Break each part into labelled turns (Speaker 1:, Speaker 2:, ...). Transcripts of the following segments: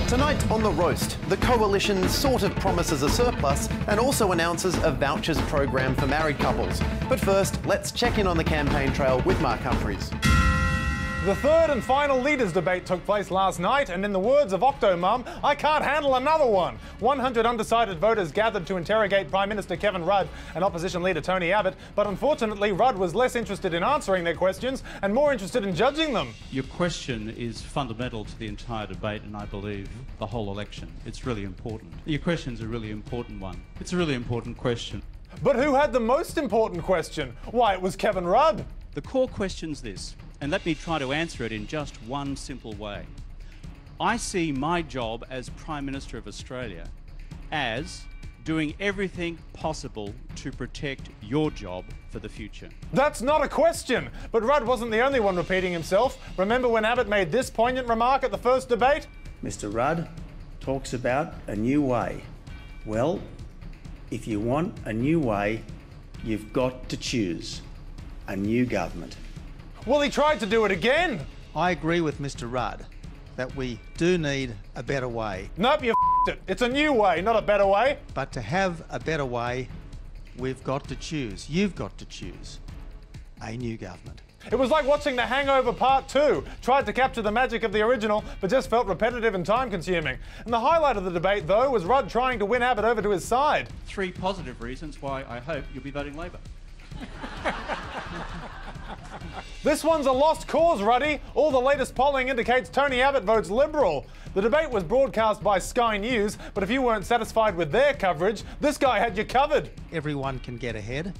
Speaker 1: Tonight on The Roast, the coalition sort of promises a surplus and also announces a vouchers program for married couples. But first, let's check in on the campaign trail with Mark Humphries.
Speaker 2: The third and final leaders' debate took place last night, and in the words of Octomum, I can't handle another one. 100 undecided voters gathered to interrogate Prime Minister Kevin Rudd and opposition leader Tony Abbott, but unfortunately Rudd was less interested in answering their questions and more interested in judging them.
Speaker 3: Your question is fundamental to the entire debate, and I believe the whole election. It's really important. Your question's a really important one. It's a really important question.
Speaker 2: But who had the most important question? Why, it was Kevin Rudd.
Speaker 3: The core question's this, and let me try to answer it in just one simple way. I see my job as Prime Minister of Australia as doing everything possible to protect your job for the future.
Speaker 2: That's not a question. But Rudd wasn't the only one repeating himself. Remember when Abbott made this poignant remark at the first debate?
Speaker 4: Mr. Rudd talks about a new way. Well, if you want a new way, you've got to choose a new government.
Speaker 2: Well, he tried to do it again.
Speaker 5: I agree with Mr. Rudd that we do need a better way.
Speaker 2: Nope, you f***ed it. It's a new way, not a better way.
Speaker 5: But to have a better way, we've got to choose, you've got to choose a new government.
Speaker 2: It was like watching The Hangover Part 2. Tried to capture the magic of the original, but just felt repetitive and time-consuming. And the highlight of the debate, though, was Rudd trying to win Abbott over to his side.
Speaker 3: 3 positive reasons why I hope you'll be voting Labor.
Speaker 2: This one's a lost cause, Ruddy. All the latest polling indicates Tony Abbott votes Liberal. The debate was broadcast by Sky News, but if you weren't satisfied with their coverage, this guy had you covered.
Speaker 5: Everyone can get ahead.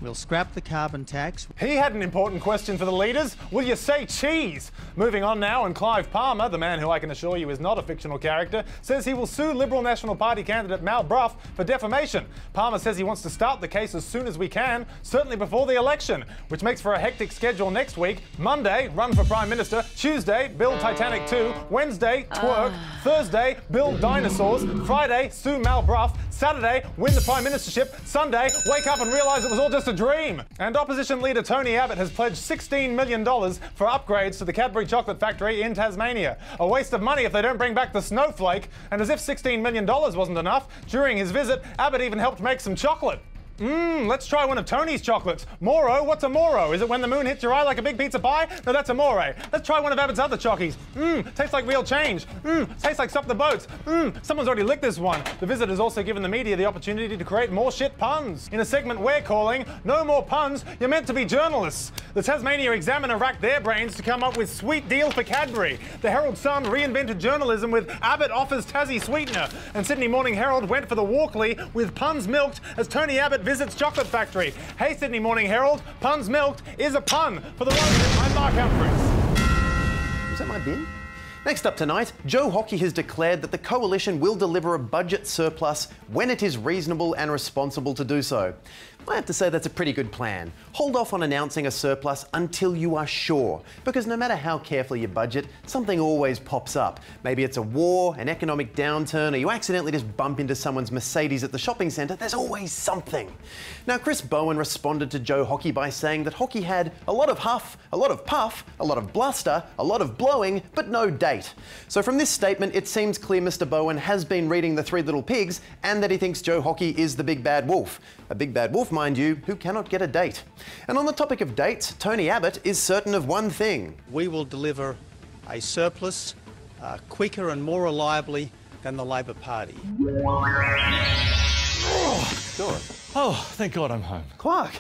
Speaker 5: We'll scrap the carbon tax.
Speaker 2: He had an important question for the leaders. Will you say cheese? Moving on now, and Clive Palmer, the man who I can assure you is not a fictional character, says he will sue Liberal National Party candidate Mal Brough for defamation. Palmer says he wants to start the case as soon as we can, certainly before the election, which makes for a hectic schedule next week. Monday, run for Prime Minister. Tuesday, build Titanic 2. Wednesday, twerk. Thursday, build dinosaurs. Friday, sue Mal Brough. Saturday, win the Prime Ministership. Sunday, wake up and realise it was all just a dream. And opposition leader Tony Abbott has pledged $16 million for upgrades to the Cadbury chocolate factory in Tasmania. A waste of money if they don't bring back the snowflake. And as if $16 million wasn't enough, during his visit, Abbott even helped make some chocolate. Let's try one of Tony's chocolates. Moro? What's a Moro? Is it when the moon hits your eye like a big pizza pie? No, that's a More. Let's try one of Abbott's other chockies. Tastes like real change. Tastes like Stop the Boats. Someone's already licked this one. The visit has also given the media the opportunity to create more shit puns. In a segment we're calling No More Puns, You're Meant to Be Journalists. The Tasmania Examiner racked their brains to come up with sweet deal for Cadbury. The Herald Sun reinvented journalism with Abbott offers Tassie sweetener. And Sydney Morning Herald went for the Walkley with puns milked as Tony Abbott visits chocolate factory. Hey Sydney Morning Herald, puns milked is a pun. For the Roast, I'm Mark Humphries.
Speaker 1: Was that my bin? Next up tonight, Joe Hockey has declared that the coalition will deliver a budget surplus when it is reasonable and responsible to do so. I have to say that's a pretty good plan. Hold off on announcing a surplus until you are sure, because no matter how carefully you budget, something always pops up. Maybe it's a war, an economic downturn, or you accidentally just bump into someone's Mercedes at the shopping centre. There's always something. Now, Chris Bowen responded to Joe Hockey by saying that Hockey had a lot of huff, a lot of puff, a lot of bluster, a lot of blowing, but no date. So from this statement, it seems clear Mr. Bowen has been reading The Three Little Pigs and that he thinks Joe Hockey is the big bad wolf. A big bad wolf, mind you, who cannot get a date. And on the topic of dates, Tony Abbott is certain of one thing.
Speaker 5: We will deliver a surplus quicker and more reliably than the Labor Party.
Speaker 1: Sure.
Speaker 6: Oh, thank God I'm home.
Speaker 1: Clark.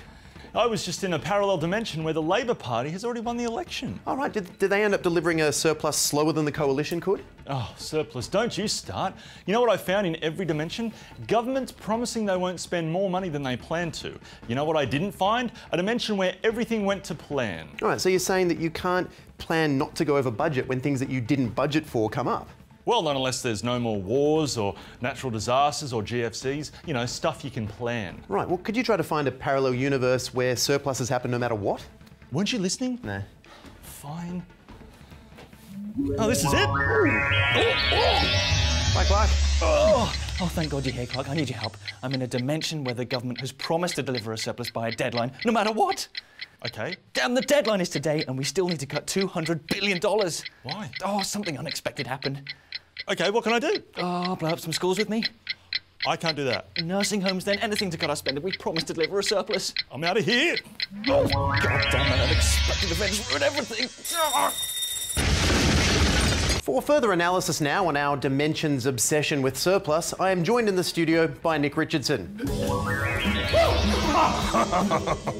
Speaker 6: I was just in a parallel dimension where the Labor Party has already won the election.
Speaker 1: All right, did they end up delivering a surplus slower than the coalition could?
Speaker 6: Oh, surplus, don't you start. You know what I found in every dimension? Governments promising they won't spend more money than they plan to. You know what I didn't find? A dimension where everything went to plan.
Speaker 1: All right, so you're saying that you can't plan not to go over budget when things that you didn't budget for come up?
Speaker 6: Well, not unless there's no more wars or natural disasters or GFCs, you know, stuff you can plan.
Speaker 1: Right, well, could you try to find a parallel universe where surpluses happen no matter what?
Speaker 6: Weren't you listening?
Speaker 1: No.
Speaker 6: Fine. Oh, this is it?
Speaker 1: Bye, Clark.
Speaker 7: Oh, thank God you're here, Clark. I need your help. I'm in a dimension where the government has promised to deliver a surplus by a deadline, no matter what.
Speaker 6: Okay.
Speaker 7: Damn, the deadline is today, and we still need to cut $200 billion.
Speaker 6: Why?
Speaker 7: Oh, something unexpected happened.
Speaker 6: Okay, what can I do?
Speaker 7: Oh, blow up some schools with me?
Speaker 6: I can't do that.
Speaker 7: Nursing homes then, anything to cut our spending. We promised to deliver a surplus.
Speaker 6: I'm out of here.
Speaker 7: Oh, God damn that unexpected events ruined everything.
Speaker 1: For further analysis now on our Dimensions obsession with surplus, I am joined in the studio by Nick Richardson.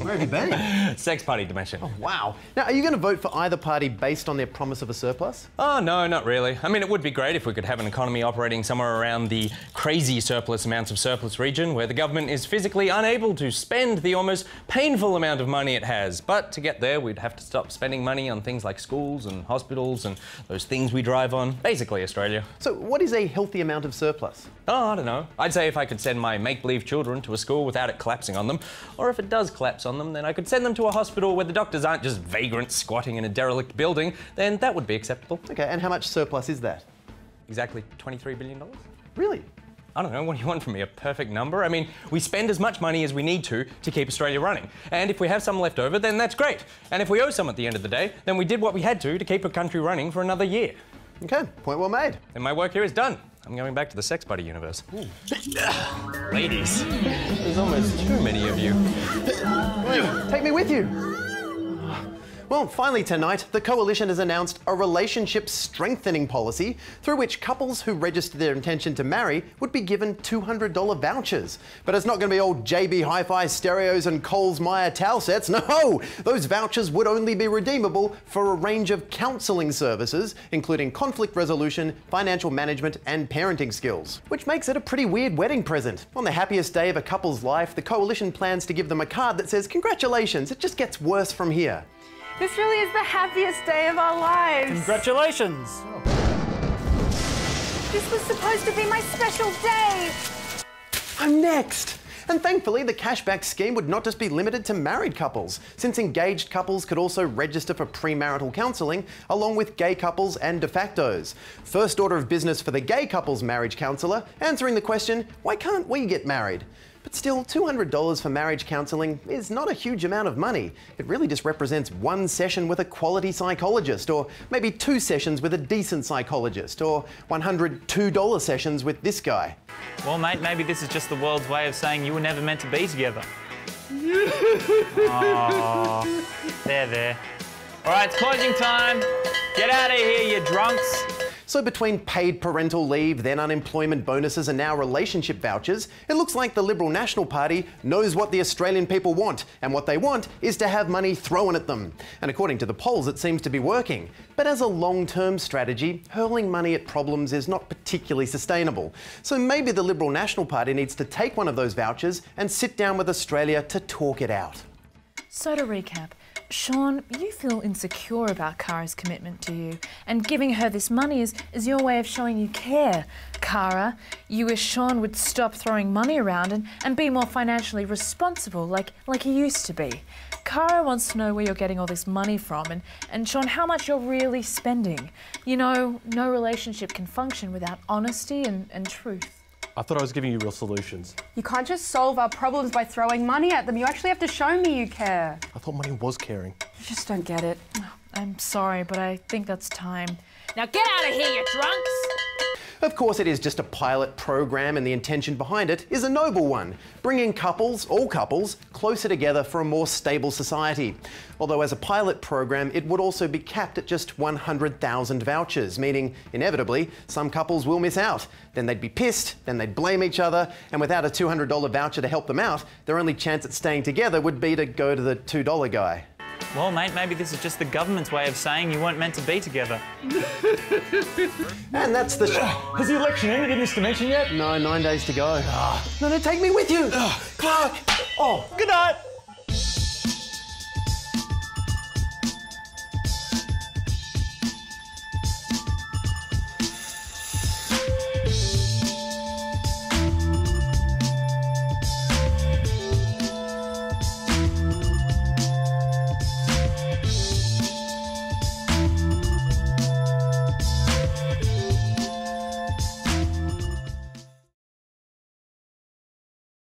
Speaker 1: Where have you been?
Speaker 8: Sex party dimension.
Speaker 1: Oh, wow. Now, are you going to vote for either party based on their promise of a surplus?
Speaker 8: Oh, no, not really. I mean, it would be great if we could have an economy operating somewhere around the crazy surplus amounts of surplus region where the government is physically unable to spend the almost painful amount of money it has. But to get there, we'd have to stop spending money on things like schools and hospitals and those things we drive on. Basically, Australia.
Speaker 1: So what is a healthy amount of surplus?
Speaker 8: Oh, I don't know. I'd say if I could send my make-believe children to a school without it collapsing on them, or if it does collapse on them, then I could send them to a hospital where the doctors aren't just vagrants squatting in a derelict building, then that would be acceptable.
Speaker 1: Okay, and how much surplus is that?
Speaker 8: Exactly $23 billion.
Speaker 1: Really?
Speaker 8: I don't know, what do you want from me, a perfect number? I mean, we spend as much money as we need to keep Australia running. And if we have some left over, then that's great. And if we owe some at the end of the day, then we did what we had to keep a country running for another year.
Speaker 1: Okay, point well made.
Speaker 8: And my work here is done. I'm going back to the sex buddy universe. Ladies, there's almost too many of you.
Speaker 1: Take me with you. Well, finally tonight, the Coalition has announced a relationship strengthening policy through which couples who register their intention to marry would be given $200 vouchers. But it's not going to be old JB Hi-Fi stereos and Coles Myer towel sets. No, those vouchers would only be redeemable for a range of counselling services, including conflict resolution, financial management and parenting skills. Which makes it a pretty weird wedding present. On the happiest day of a couple's life, the Coalition plans to give them a card that says, "Congratulations, it just gets worse from here."
Speaker 9: This really is the happiest day of our lives.
Speaker 7: Congratulations.
Speaker 9: This was supposed to be my special day.
Speaker 1: I'm next. And thankfully, the cashback scheme would not just be limited to married couples, since engaged couples could also register for premarital counselling, along with gay couples and de factos. First order of business for the gay couple's marriage counsellor, answering the question, why can't we get married? But still, $200 for marriage counselling is not a huge amount of money. It really just represents one session with a quality psychologist, or maybe 2 sessions with a decent psychologist, or $102 sessions with this guy.
Speaker 10: Well, mate, maybe this is just the world's way of saying you were never meant to be together. Oh, there. All right, it's closing time. Get out of here, you drunks.
Speaker 1: So between paid parental leave, then unemployment bonuses and now relationship vouchers, it looks like the Liberal National Party knows what the Australian people want, and what they want is to have money thrown at them. And according to the polls, it seems to be working. But as a long-term strategy, hurling money at problems is not particularly sustainable. So maybe the Liberal National Party needs to take one of those vouchers and sit down with Australia to talk it out.
Speaker 11: So to recap, Sean, you feel insecure about Kara's commitment to you, and giving her this money is your way of showing you care. Kara, you wish Sean would stop throwing money around and be more financially responsible like he used to be. Kara wants to know where you're getting all this money from and Sean, how much you're really spending. You know, no relationship can function without honesty and truth.
Speaker 12: I thought I was giving you real solutions.
Speaker 9: You can't just solve our problems by throwing money at them. You actually have to show me you care.
Speaker 12: I thought money was caring.
Speaker 9: You just don't get it.
Speaker 11: I'm sorry, but I think that's time.
Speaker 13: Now get out of here, you drunks!
Speaker 1: Of course, it is just a pilot program, and the intention behind it is a noble one, bringing couples, all couples, closer together for a more stable society. Although as a pilot program, it would also be capped at just 100,000 vouchers, meaning, inevitably, some couples will miss out. Then they'd be pissed, then they'd blame each other, and without a $200 voucher to help them out, their only chance at staying together would be to go to the $2 guy.
Speaker 10: Well, mate, maybe this is just the government's way of saying you weren't meant to be together.
Speaker 1: And that's the
Speaker 6: Has the election ended in this dimension yet?
Speaker 1: No, 9 days to go. No, take me with you. Clark. Oh,
Speaker 10: Good night.